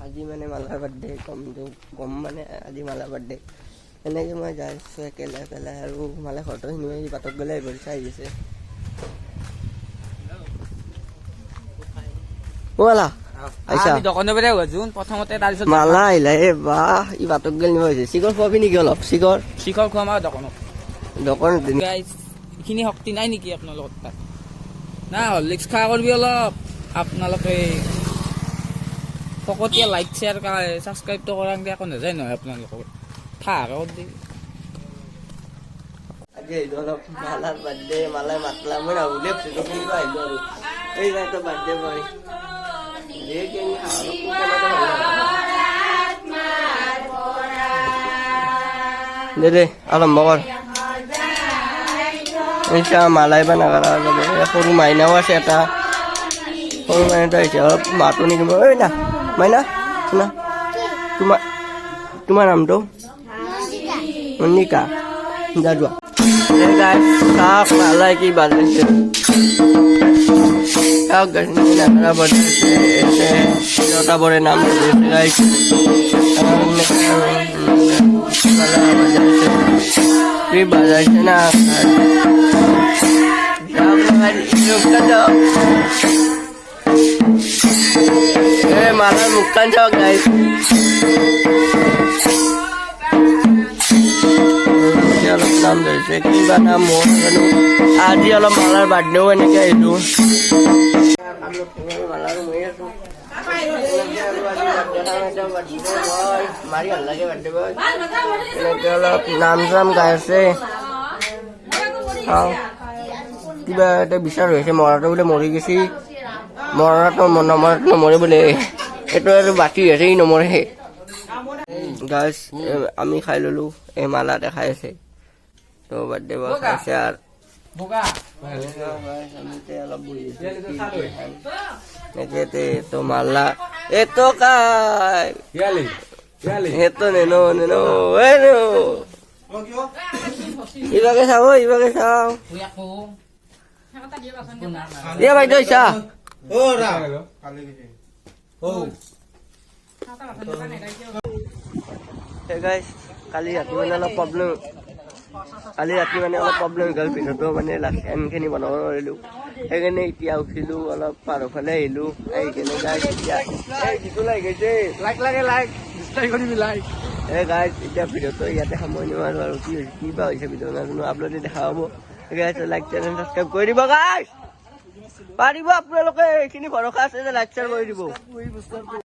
আজি মানে মালাৰ বাৰ্থডে গম মানে আজি মালাৰ বাৰ্থডে এনেকৈ মই যাই আছোঁ একেলাই আৰু মালে ঘৰটো সিনিয়ে বাটত গ'লে আহিব চাই আহিছে মালা মালা আহিলা এ বাহ ই বাটত গ'ল নিব হৈছে চিকৰ খুৱাবি নেকি অলপ চিকৰ খুৱাম আৰু দোকানত এইখিনি শক্তি নাই নেকি আপোনালোকৰ তাত না হৰলিক্স খোৱা কৰিবি অলপ আপোনালোকে ফকতীয়া লাইক শ্বেয়াৰ ছাবস্ক্ৰাইবটো কৰা একো নাযায় নহয় আপোনালোকৰ ঠাৰ দি আজি আহিলোঁ অলপ মালাৰ বাৰ্থডে মালাই মাতলা মই নাহুলে ফটো কিনিব আহিলোঁ আৰু এই যাইতো বাৰ্থডে বয় দে আৰম্ভ কৰ মালাই বা নাগাৰা যাব সৰু মাইনাও আছে এটা সৰু মাইনাটো আহিছে অলপ মাতো নেকি ঐ না মাইনা শুনা তোমাৰ নামটো মনিকা যা যোৱা চাওক মালাই কি বাজাইছে নাগাৰা বাজাইছে এটা বৰে নাম কি বাজাইছে না মালাৰ মুখখান চাওক গাইস অলপ নাম ধৰিছে কিবা নাম মোৰ জানো আজি অলপ মালাৰ বাৰ্থডেও এনেকে আহিলো মালাৰ মই আছো মাৰি ভাল লাগে বাৰ্থডে বয় এনেকে অলপ নাম চাম গাই আছে কিবা এটা বিচাৰ হৈছে মৰাটো বোলে মৰি গৈছে মৰাটো নমৰে বোলে এইটো আৰু বাকী হৈছে ই নমৰে গাছ আমি খাই ললো এই মালাতে খাই আছে তো বাৰ্থডে বয় খাইছে আৰু তো মালা এতো কাই এতো নেনো ইভাগে চাও ইয়া ভাই দইছা কালি ৰাতি মানে অলপ প্ৰব্লেম হৈ গ'ল পিছতো মানে লাষ্ট টাইমখিনি বনাব নোৱাৰিলোঁ সেইকাৰণে এতিয়া উঠিলোঁ অলপ পাৰফালে আহিলোঁ আহি কেনে গাইজ এতিয়া যিটো লাইক হৈছে লাইক গাইজ এতিয়া ভিডিঅ'টো ইয়াতে সামৰি নোৱাৰোঁ আৰু কি বা হৈছে ভিডিঅ' নাজানো আপলোডে দেখা হ'ব গাইজ লাইক চেনেল ছাবস্ক্ৰাইব কৰি দিব গাইজ পাৰিব আপোনালোকে এইখিনি ভৰসা আছে যে লাইক শ্বেয়াৰ কৰি দিব